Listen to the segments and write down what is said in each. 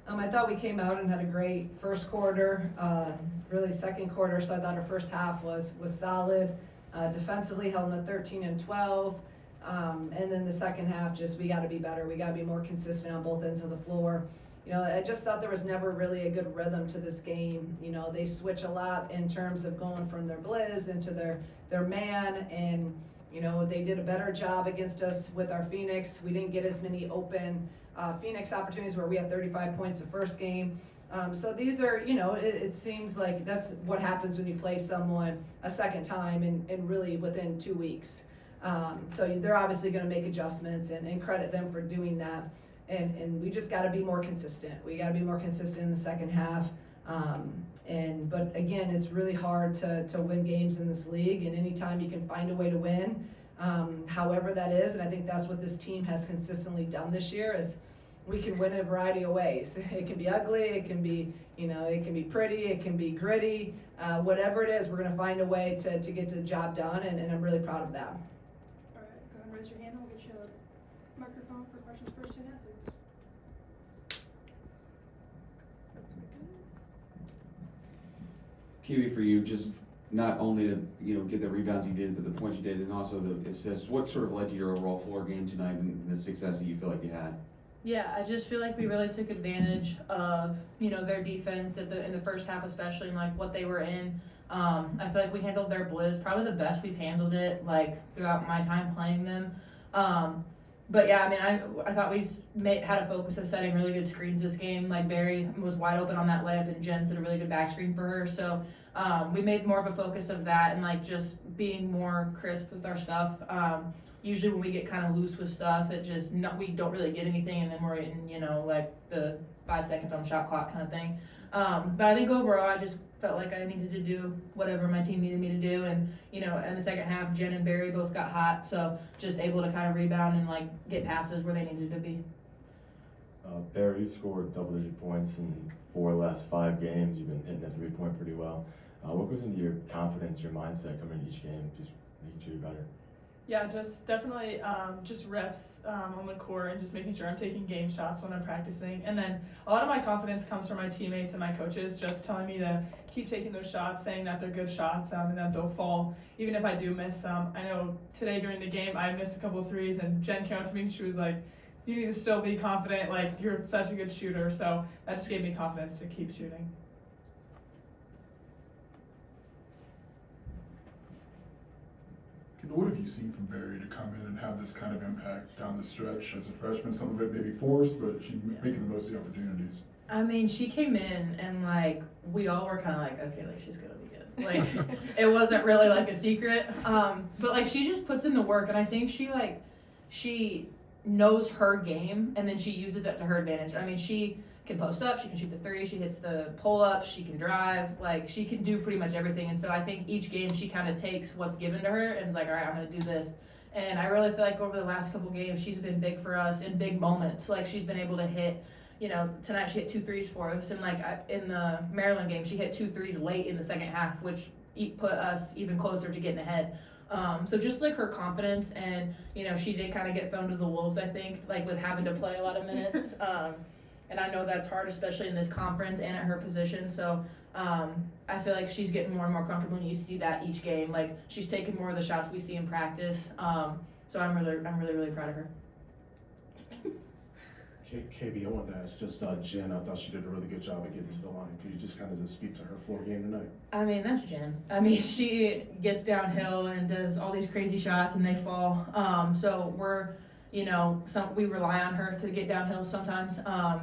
I thought we came out and had a great first quarter, really second quarter, so I thought our first half was solid. Defensively held them at 13 and 12. And then the second half, just we got to be better. We got to be more consistent on both ends of the floor. I just thought there was never really a good rhythm to this game. They switch a lot in terms of going from their blizz into their man, and they did a better job against us with our Phoenix. We didn't get as many open Phoenix opportunities where we had 35 points the first game. So these are, it seems like that's what happens when you play someone a second time and really within 2 weeks. So they're obviously going to make adjustments and credit them for doing that. And we just got to be more consistent. We got to be more consistent in the second half. But again, it's really hard to win games in this league. And anytime you can find a way to win, however that is, and I think that's what this team has consistently done this year, is we can win in a variety of ways. It can be ugly, it can be, it can be pretty, it can be gritty. Whatever it is, we're going to find a way to get the job done, and I'm really proud of that. All right, go ahead and raise your hand. We'll get you a microphone for questions for student athletes. Kiwi, for you, just not only to get the rebounds you did, but the points you did, and also the assists. What sort of led to your overall floor game tonight and the success that you feel like you had? Yeah, I just feel like we really took advantage of their defense in the first half, especially, and what they were in. I feel like we handled their blizz probably the best we've handled it throughout my time playing them. But yeah, I thought we had a focus of setting really good screens this game. Berry was wide open on that layup, and Jen set a really good back screen for her. So we made more of a focus of that and just being more crisp with our stuff. Usually when we get kind of loose with stuff, we don't really get anything, and then we're in the 5 seconds on the shot clock kind of thing. But I think overall, I just felt like I needed to do whatever my team needed me to do, and in the second half, Jen and Berry both got hot, so just able to kind of rebound and get passes where they needed to be. Berry, you've scored double-digit points in 4 of the last 5 games. You've been hitting the 3-point pretty well. What goes into your confidence, your mindset coming into each game, just making sure you're better? Yeah, just definitely just reps on the court and just making sure I'm taking game shots when I'm practicing. And then a lot of my confidence comes from my teammates and my coaches just telling me to keep taking those shots, saying that they're good shots and that they'll fall even if I do miss some. I know today during the game I missed a couple of threes, and Jen came up to me and she was like, you need to still be confident, you're such a good shooter. So that just gave me confidence to keep shooting. What have you seen from Berry to come in and have this kind of impact down the stretch as a freshman? Some of it may be forced, but she's making the most of the opportunities. She came in and we all were kind of okay, she's gonna be good. It wasn't really a secret. But she just puts in the work, and I think she knows her game, and then she uses it to her advantage. She can post up, she can shoot the three, she hits the pull-ups, she can drive, she can do pretty much everything. And so I think each game she kind of takes what's given to her and is all right, I'm going to do this. And I really feel like over the last couple games, she's been big for us in big moments. She's been able to hit, tonight she hit 2 threes for us. And in the Maryland game, she hit 2 threes late in the second half, which put us even closer to getting ahead. So just her confidence, and she did kind of get thrown to the wolves, I think, with having to play a lot of minutes. And I know that's hard, especially in this conference and at her position. So I feel like she's getting more and more comfortable, and you see that each game. She's taking more of the shots we see in practice. So I'm really proud of her. KB, I wanted to ask just Jen. I thought she did a really good job of getting to the line. Could you just kind of speak to her floor game tonight? That's Jen. She gets downhill and does all these crazy shots, and they fall. So we're we rely on her to get downhill sometimes.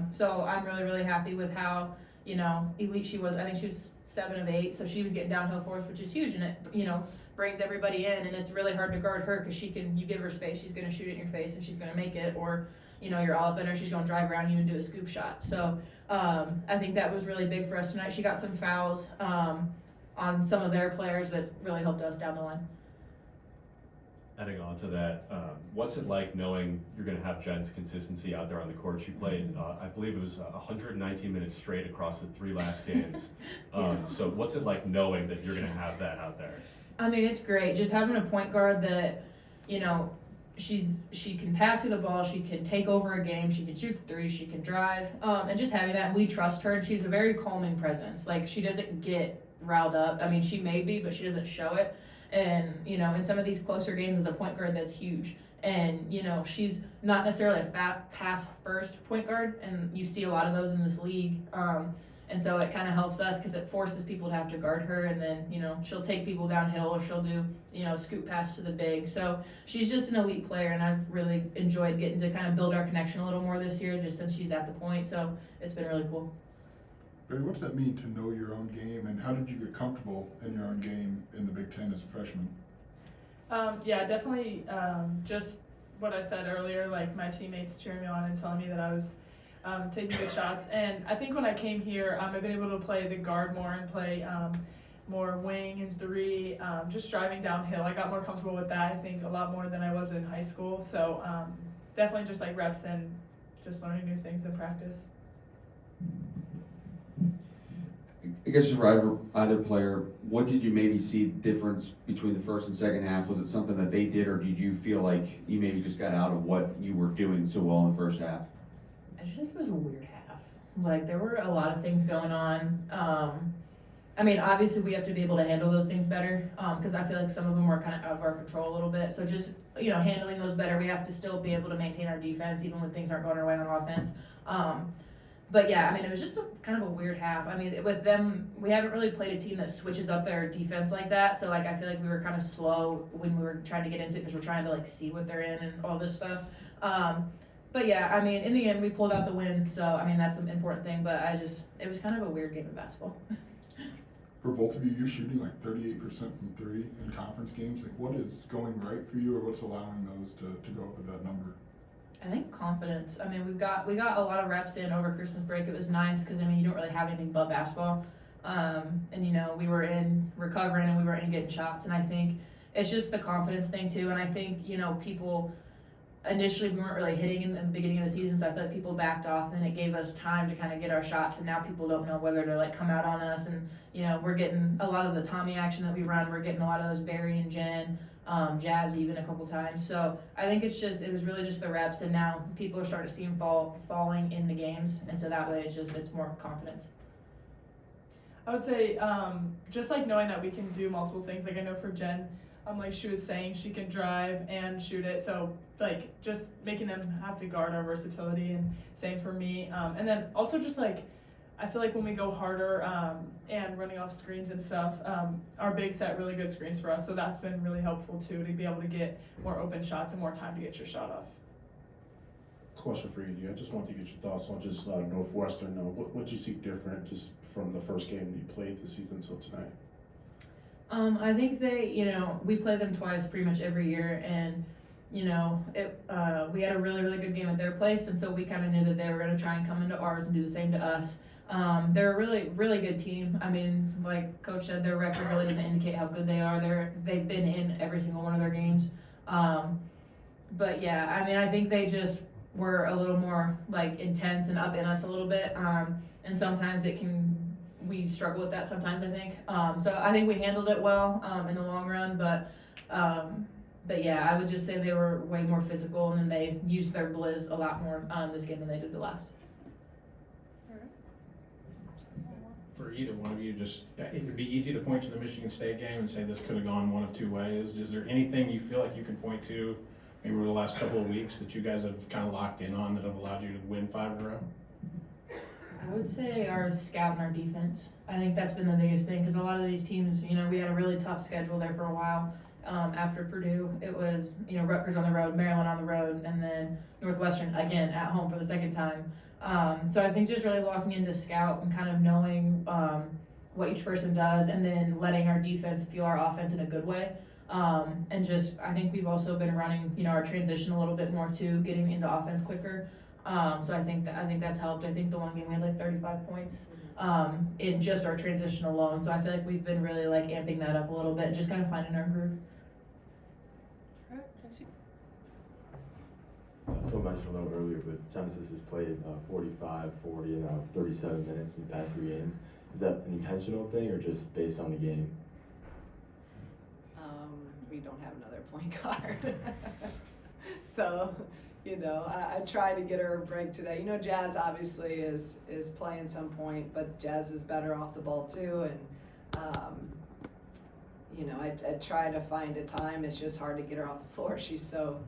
So I'm really happy with how, elite she was. I think she was 7 of 8, so she was getting downhill for us, which is huge, and it, brings everybody in, and it's really hard to guard her because you give her space, she's going to shoot it in your face, and she's going to make it, or, you're all up in her, she's going to drive around you and do a scoop shot. So I think that was really big for us tonight. She got some fouls on some of their players that really helped us down the line. Adding on to that, what's it like knowing you're going to have Jen's consistency out there on the court? She played, I believe it was 119 minutes straight across the 3 last games. So what's it like knowing that you're going to have that out there? It's great. Just having a point guard that, she can pass you the ball, she can take over a game, she can shoot the three, she can drive, and just having that, and we trust her, and she's a very calming presence. Like, she doesn't get riled up. I mean, she may be, but she doesn't show it. And, you know, in some of these closer games as a point guard, that's huge. And, you know, she's not necessarily a pass first point guard, and you see a lot of those in this league. And so it kind of helps us because it forces people to have to guard her, and then, you know, she'll take people downhill, or she'll do, you know, scoop pass to the big. So she's just an elite player, and I've really enjoyed getting to kind of build our connection a little more this year, just since she's at the point. So it's been really cool. Barry, what's that mean to know your own game, and how did you get comfortable in your own game in the Big Ten as a freshman? Yeah, definitely. Just what I said earlier, like my teammates cheering me on and telling me that I was taking good shots. And I think when I came here, I've been able to play the guard more and play more wing and three, just driving downhill. I got more comfortable with that, I think, a lot more than I was in high school. So definitely just like reps and just learning new things in practice. I guess for either player, what did you maybe see difference between the first and second half? Was it something that they did, or did you feel like you maybe just got out of what you were doing so well in the first half? I just think it was a weird half. Like, there were a lot of things going on. I mean, obviously we have to be able to handle those things better, because I feel like some of them were kind of out of our control a little bit. So just, you know, handling those better, we have to still be able to maintain our defense even when things aren't going our way on offense. But yeah, I mean, it was just kind of a weird half. I mean, with them, we haven't really played a team that switches up their defense like that. So, like, I feel like we were kind of slow when we were trying to get into it, because we're trying to, like, see what they're in and all this stuff. But yeah, I mean, in the end, we pulled out the win. So, I mean, that's the important thing. But it was kind of a weird game of basketball. For both of you, you're shooting like 38% from three in conference games. Like, what is going right for you, or what's allowing those to go up with that number? I think confidence. I mean, we got a lot of reps in over Christmas break. It was nice because, I mean, you don't really have anything but basketball. And, you know, we were in recovering and we were in getting shots. And I think it's just the confidence thing too. And I think, you know, people initially we weren't really hitting in the beginning of the season, so I feel like people backed off, and it gave us time to kind of get our shots. And now people don't know whether to, like, come out on us. And, you know, we're getting a lot of the Tommy action that we run. We're getting a lot of those Berry and Jen. Jazz even a couple times. So I think it was really just the reps, and now people are starting to see him falling in the games, and so that way it's more confidence. I would say just like knowing that we can do multiple things. Like I know for Jen, like she was saying, she can drive and shoot it. So like just making them have to guard our versatility, and same for me. And then also just like I feel like when we go harder and running off screens and stuff, our big set really good screens for us. So that's been really helpful too, to be able to get more open shots and more time to get your shot off. Question for you. I just wanted to get your thoughts on just Northwestern. What you see different just from the first game that you played this season till tonight? I think we play them twice pretty much every year, and we had a really, really good game at their place, and so we kind of knew that they were going to try and come into ours and do the same to us. They're a really, really good team. I mean, like Coach said, their record really doesn't indicate how good they are. They've been in every single one of their games. But yeah, I mean, I think they just were a little more like intense and up in us a little bit. And sometimes we struggle with that sometimes, I think. So I think we handled it well in the long run, but yeah, I would just say they were way more physical, and then they used their blizz a lot more this game than they did the last. For either one of you, it would be easy to point to the Michigan State game and say this could have gone one of two ways. Is there anything you feel like you can point to, maybe over the last couple of weeks, that you guys have kind of locked in on that have allowed you to win 5 in a row? I would say our scout and our defense. I think that's been the biggest thing, because a lot of these teams, we had a really tough schedule there for a while. After Purdue, it was, Rutgers on the road, Maryland on the road, and then Northwestern again at home for the second time. So I think just really locking into scout and kind of knowing what each person does, and then letting our defense fuel our offense in a good way. And just, I think we've also been running, our transition a little bit more too, getting into offense quicker. So I think that's helped. I think the one game we had like 35 points in just our transition alone. So I feel like we've been really like amping that up a little bit, just kind of finding our groove. So mentioned a little earlier, but Genesis has played 45, 40, and 37 minutes in the past 3 games. Is that an intentional thing or just based on the game? We don't have another point guard. So, you know, I tried to get her a break today. You know, Jazz obviously is playing some point, but Jazz is better off the ball too. And, you know, I try to find a time. It's just hard to get her off the floor. She's so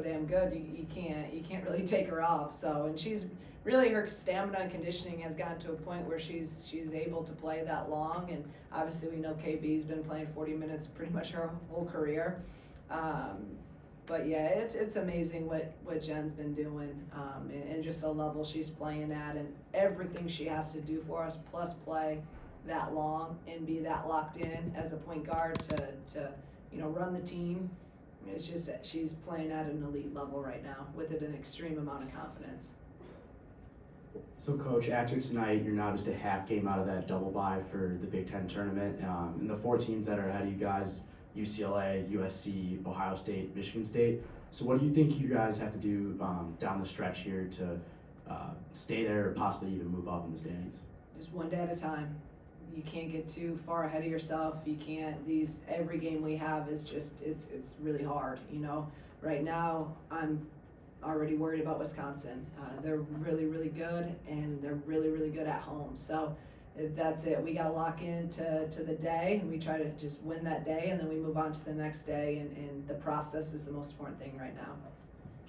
damn good. You can't really take her off. So, and she's really, her stamina and conditioning has gotten to a point where she's able to play that long. And obviously we know KB's been playing 40 minutes pretty much her whole career. But yeah, it's amazing what Jen's been doing, and just the level she's playing at, and everything she has to do for us, plus play that long and be that locked in as a point guard to you know, run the team. It's just that she's playing at an elite level right now with an extreme amount of confidence. So, Coach, after tonight, you're now just a half game out of that double bye for the Big Ten tournament. And the 4 teams that are ahead of you guys, UCLA, USC, Ohio State, Michigan State. So what do you think you guys have to do down the stretch here to stay there or possibly even move up in the standings? Just one day at a time. You can't get too far ahead of yourself. You can't, every game we have is just, it's really hard, you know. Right now, I'm already worried about Wisconsin. They're really, really good, and they're really, really good at home. So that's it. We got to lock into the day, and we try to just win that day, and then we move on to the next day, and the process is the most important thing right now.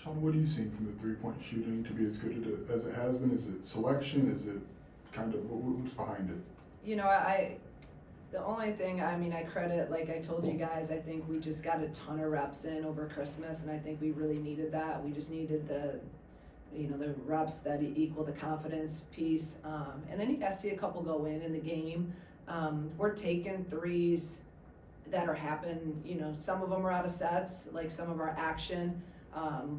Shauna, what are you seeing from the three-point shooting to be as good as it has been? Is it selection? Is it kind of, what's behind it? You know, the only thing, I mean, I credit, like I told you guys, I think we just got a ton of reps in over Christmas, and I think we really needed that. We just needed the reps that equal the confidence piece. And then you guys see a couple go in the game. We're taking threes that are happening, you know, some of them are out of sets, like some of our action.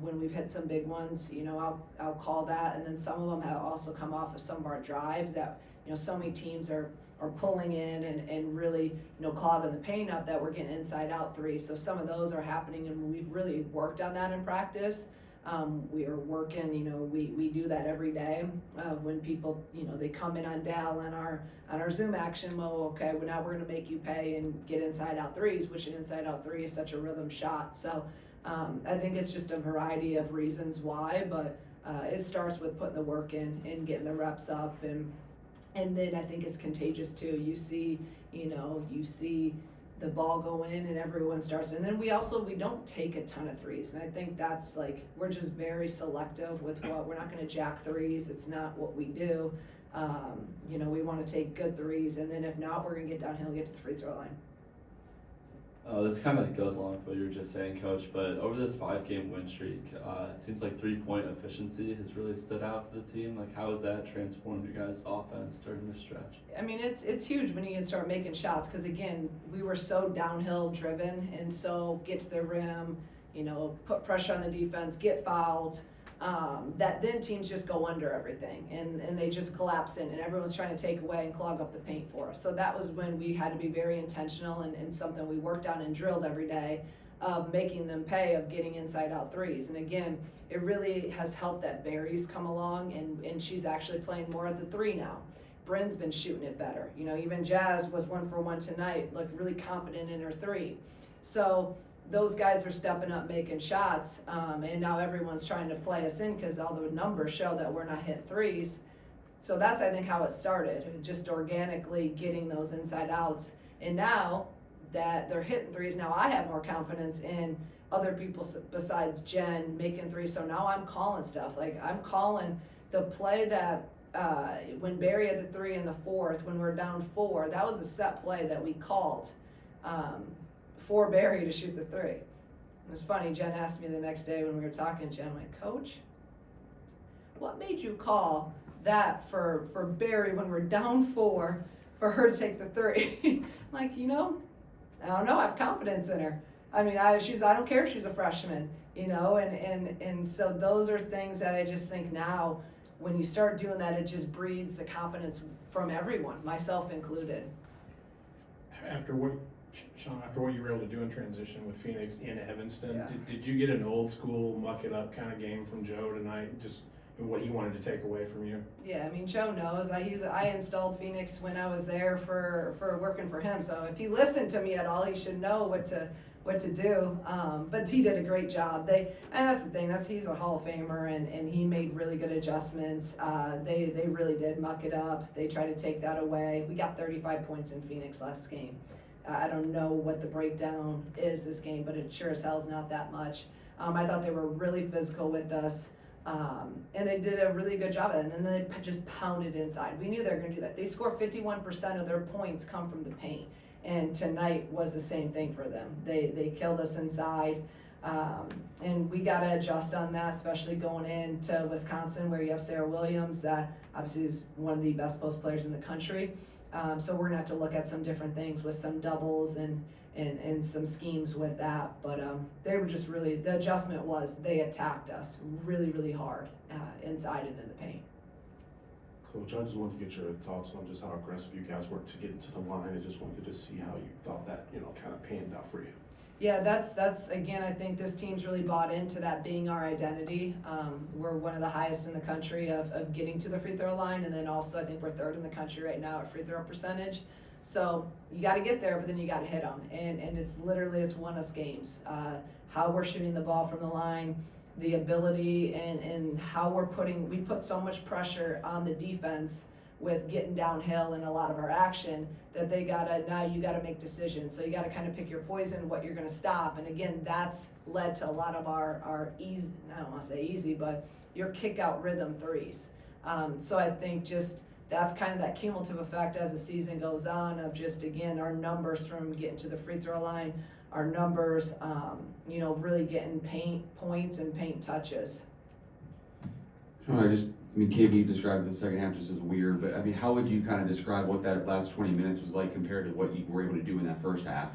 When we've hit some big ones, you know, I'll call that. And then some of them have also come off of some of our drives that, you know, so many teams are pulling in and really, you know, clogging the paint up that we're getting inside out threes. So some of those are happening, and we've really worked on that in practice. We are working, you know, we do that every day. When people, you know, they come in on Dell on our Zoom action, well, okay, well, now we're going to make you pay and get inside out threes, which an inside out three is such a rhythm shot. So I think it's just a variety of reasons why, but it starts with putting the work in and getting the reps up, and then I think it's contagious too. You see the ball go in and everyone starts, and then we don't take a ton of threes, and I think that's like, we're just very selective with we're not going to jack threes. It's not what we do. You know, we want to take good threes, and then if not, we're going to get downhill and get to the free throw line. This kind of goes along with what you were just saying, Coach, but over this 5-game win streak, it seems like 3-point efficiency has really stood out for the team. Like, how has that transformed your guys' offense during this stretch? I mean, it's huge when you can start making shots, because again, we were so downhill driven, and so get to the rim, you know, put pressure on the defense, get fouled, that then teams just go under everything, and they just collapse in, and everyone's trying to take away and clog up the paint for us. So that was when we had to be very intentional, and something we worked on and drilled every day, of making them pay, of getting inside out threes. And again, it really has helped that Berry's come along, and she's actually playing more at the 3 now. Bryn's been shooting it better. You know, even Jazz was 1 for 1 tonight, looked really confident in her 3. So those guys are stepping up, making shots, and now everyone's trying to play us in because all the numbers show that we're not hitting threes. So that's, I think, how it started, just organically getting those inside outs. And now that they're hitting threes, now I have more confidence in other people besides Jen making threes. So now I'm calling stuff. Like, I'm calling the play that when Berry had the 3 in the 4th, when we're down 4, that was a set play that we called for Berry to shoot the 3. It was funny, Jen asked me the next day when we were talking, Jen went, "Coach, what made you call that for Berry when we're down 4 for her to take the 3? Like, you know, I don't know, I have confidence in her. I mean, I don't care if she's a freshman, you know, and so those are things that I just think now, when you start doing that, it just breeds the confidence from everyone, myself included. After what, Shauna, after what you were able to do in transition with Phoenix in Evanston, Yeah. did you get an old school muck it up kind of game from Joe tonight? Just what he wanted to take away from you? Yeah, I mean, Joe knows. I installed Phoenix when I was there for working for him. So if he listened to me at all, he should know what to do. But he did a great job. And that's the thing, he's a Hall of Famer, and he made really good adjustments. They really did muck it up. They tried to take that away. We got 35 points in Phoenix last game. I don't know what the breakdown is this game, but it sure as hell is not that much. I thought they were really physical with us. And they did a really good job of it, and then they just pounded inside. We knew they were going to do that. They score 51% of their points come from the paint, and tonight was the same thing for them. They killed us inside, and we got to adjust on that, especially going into Wisconsin, where you have Sarah Williams, that obviously is one of the best post players in the country. So we're going to have to look at some different things with some doubles and some schemes with that. But they were just really, the adjustment was they attacked us really, really hard inside and in the paint. Coach, I just wanted to get your thoughts on just how aggressive you guys were to get into the line. I just wanted to see how you thought that, kind of panned out for you. Yeah, that's again, I think this team's really bought into that being our identity. We're one of the highest in the country of getting to the free throw line, and then also I think we're third in the country right now at free throw percentage. So you got to get there, but then you got to hit them, and it's won us games. How we're shooting the ball from the line, the ability, and how we put so much pressure on the defense with getting downhill in a lot of our action that now you gotta make decisions. So you gotta kind of pick your poison, what you're gonna stop. And again, that's led to a lot of our easy, I don't wanna say easy, but your kick out rhythm threes. So I think just that's kind of that cumulative effect as the season goes on of just, again, our numbers from getting to the free throw line, our numbers, really getting paint points and paint touches. KB described the second half just as weird, but how would you kind of describe what that last 20 minutes was like compared to what you were able to do in that first half?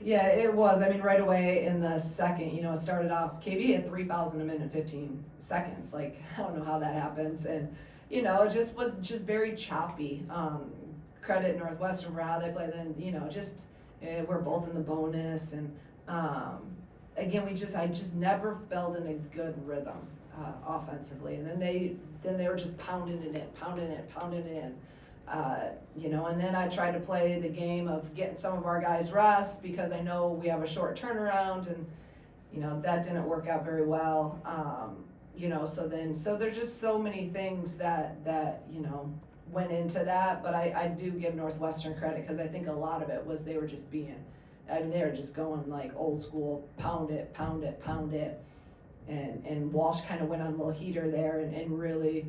Yeah, it was. Right away in the second, it started off, KB had 3 fouls in a minute and 15 seconds. I don't know how that happens. And, it just was very choppy. Credit Northwestern for how they played. Then, we're both in the bonus. And, again, I just never felt in a good rhythm. Offensively, and then they were just pounding it in, and then I tried to play the game of getting some of our guys rest because I know we have a short turnaround, and that didn't work out very well. So there's just so many things that went into that, but I do give Northwestern credit because I think a lot of it was they were just they were just going like old school, pound it. And Walsh kind of went on a little heater there and really,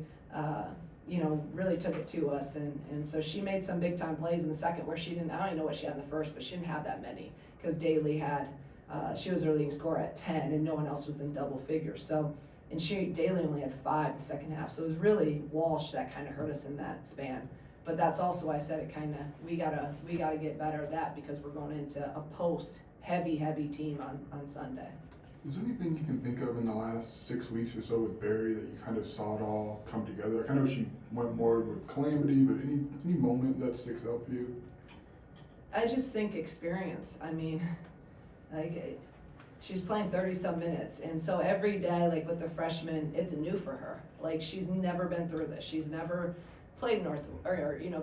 really took it to us. And so she made some big time plays in the second where I don't even know what she had in the first, but she didn't have that many because Daly she was her leading scorer at 10 and no one else was in double figures. So, and Daly only had 5 the second half. So it was really Walsh that kind of hurt us in that span. But that's also, I said it we gotta get better at that because we're going into a post heavy team on Sunday. Is there anything you can think of in the last 6 weeks or so with Berry that you kind of saw it all come together? I know she went more with Calamity, but any moment that sticks out for you? I just think experience. She's playing 30-some minutes, and so every day, with the freshmen, it's new for her. She's never been through this. She's never played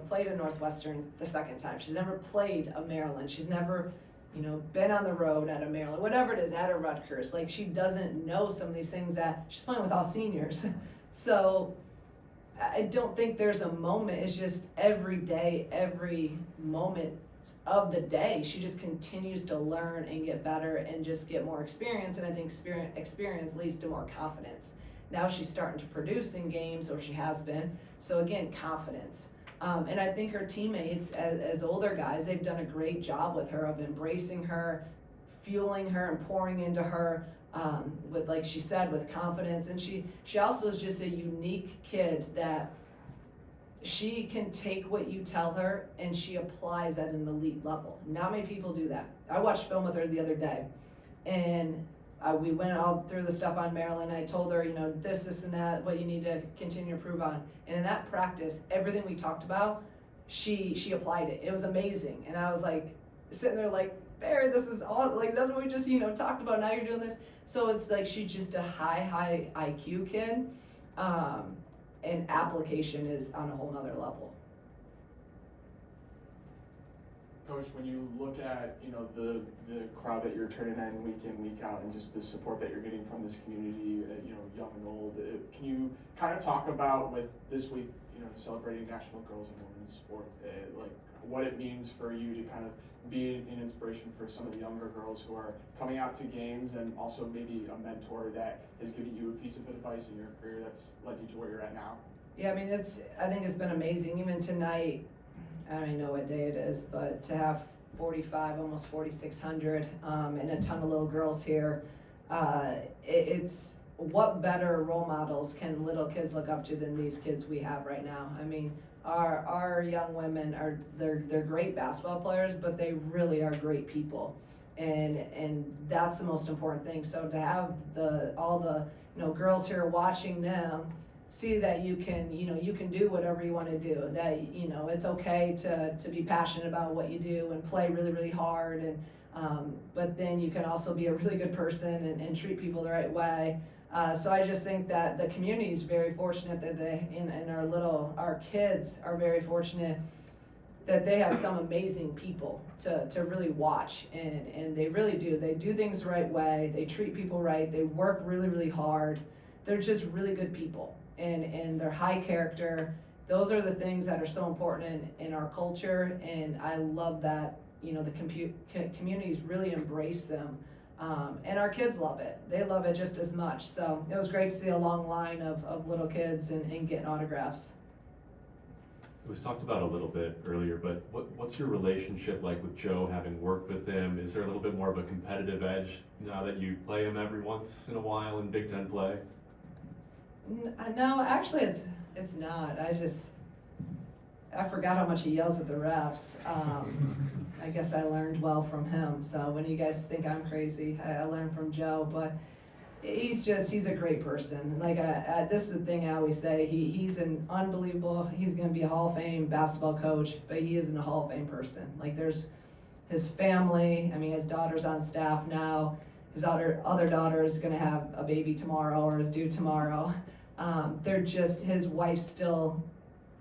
played a Northwestern the second time. She's never played a Maryland. She's never been on the road at a Maryland, whatever it is, at a Rutgers. She doesn't know some of these things that she's playing with all seniors. So I don't think there's a moment. It's just every day, every moment of the day, she just continues to learn and get better and just get more experience. And I think experience leads to more confidence. Now she's starting to produce in games, or she has been. So again, confidence. And I think her teammates, as older guys, they've done a great job with her of embracing her, fueling her, and pouring into her with, like she said, with confidence. And she also is just a unique kid that she can take what you tell her and she applies at an elite level. Not many people do that. I watched film with her the other day, and we went all through the stuff on Maryland. I told her, this and that, what you need to continue to improve on. And in that practice, everything we talked about, she applied it. It was amazing. And I was sitting there Barry, this is all, that's what we just, talked about. Now you're doing this. So it's she's just a high IQ kid. And application is on a whole nother level. Coach, when you look at, you know, the crowd that you're turning in, week out, and just the support that you're getting from this community, you know, young and old, can you kind of talk about, with this week, you know, celebrating National Girls and Women's Sports Day, like what it means for you to kind of be an inspiration for some of the younger girls who are coming out to games, and also maybe a mentor that has given you a piece of advice in your career that's led you to where you're at now? Yeah, I mean, I think it's been amazing. Even tonight, I don't even know what day it is, but to have 45, almost 4,600, and a ton of little girls here, it's what better role models can little kids look up to than these kids we have right now? I mean, our young women they're great basketball players, but they really are great people, and that's the most important thing. So to have all the girls here watching them see that you can do whatever you want to do, that it's okay to be passionate about what you do and play really, really hard, and but then you can also be a really good person and treat people the right way. So I just think that the community is very fortunate that our kids are very fortunate that they have some amazing people to really watch, and they really do. They do things the right way, they treat people right, they work really, really hard. They're just really good people, and they're high character. Those are the things that are so important in our culture, and I love that the communities really embrace them. And our kids love it. They love it just as much. So it was great to see a long line of little kids and getting autographs. It was talked about a little bit earlier, but what's your relationship like with Joe, having worked with him? Is there a little bit more of a competitive edge now that you play him every once in a while in Big Ten play? No, actually it's not. I forgot how much he yells at the refs. I guess I learned well from him. So when you guys think I'm crazy, I learned from Joe. But he's a great person. Like this is the thing I always say. He's an unbelievable. He's going to be a Hall of Fame basketball coach, but he isn't a Hall of Fame person. Like there's his family. I mean, his daughter's on staff now. His other daughter is going to have a baby tomorrow, or is due tomorrow. His wife still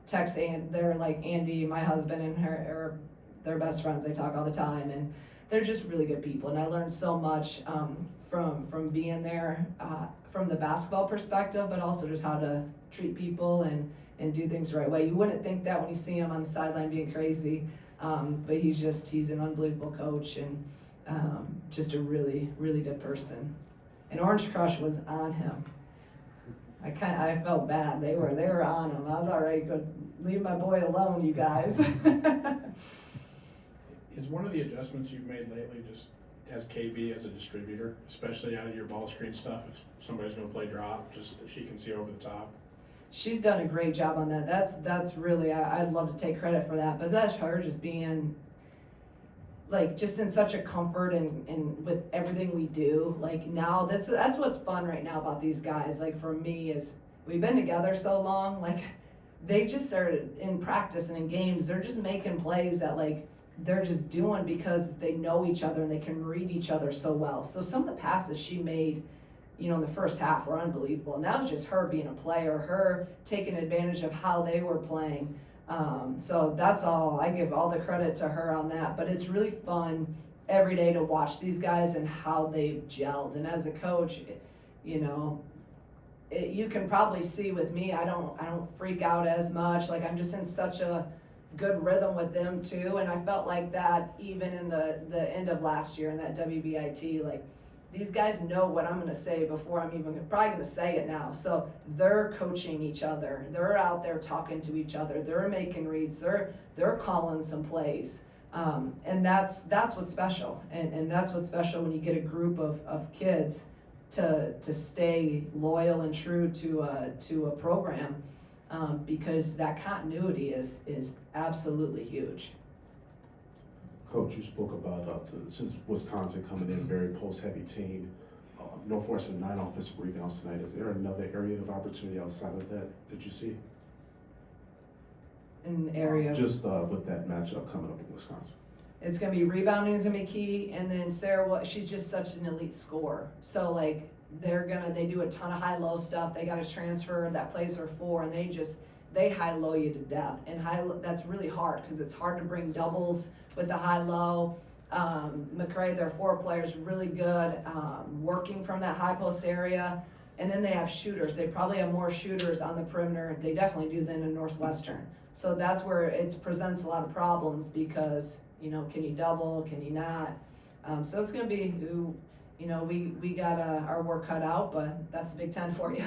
texts, and they're like Andy, my husband, and her, they're best friends. They talk all the time, and they're just really good people. And I learned so much from being there, from the basketball perspective, but also just how to treat people and do things the right way. You wouldn't think that when you see him on the sideline being crazy, but he's an unbelievable coach, and just a really, really good person. And Orange Crush was on him. I felt bad. They were on him. I was all right. Go leave my boy alone, you guys. Is one of the adjustments you've made lately just as KB as a distributor, especially out of your ball screen stuff, if somebody's going to play drop, just that she can see over the top? She's done a great job on that. That's really, I'd love to take credit for that, but that's her just being like just in such a comfort and with everything we do. Like now that's what's fun right now about these guys. Like for me is we've been together so long, like they just started in practice and in games, they're just making plays that like they're just doing because they know each other and they can read each other so well. So some of the passes she made, in the first half were unbelievable. And that was just her being a player, her taking advantage of how they were playing. So that's all, I give all the credit to her on that. But it's really fun every day to watch these guys and how they've gelled. And as a coach, you can probably see with me, I don't freak out as much. Like I'm just in such a good rhythm with them too. And I felt like that even in the end of last year in that WBIT, like these guys know what I'm going to say before I'm even probably going to say it now. So they're coaching each other. They're out there talking to each other. They're making reads. They're calling some plays. And that's what's special. And that's what's special when you get a group of kids to stay loyal and true to a program, because that continuity is absolutely huge. Coach, you spoke about since Wisconsin coming in, a very post-heavy team. Northwestern 9 offensive rebounds tonight. Is there another area of opportunity outside of that you see? An area just with that matchup coming up in Wisconsin. It's gonna be rebounding is gonna be key, and then Sarah, she's just such an elite scorer. So like they do a ton of high-low stuff. They got a transfer that plays her 4, and they just they high-low you to death, and that's really hard, because it's hard to bring doubles with the high-low. McRae, their forward players, really good, working from that high post area. And then they have shooters. They probably have more shooters on the perimeter. They definitely do than in Northwestern. So that's where it presents a lot of problems, because, you know, can you double, can you not? So it's going to be, you know, we got our work cut out, but that's the Big Ten for you.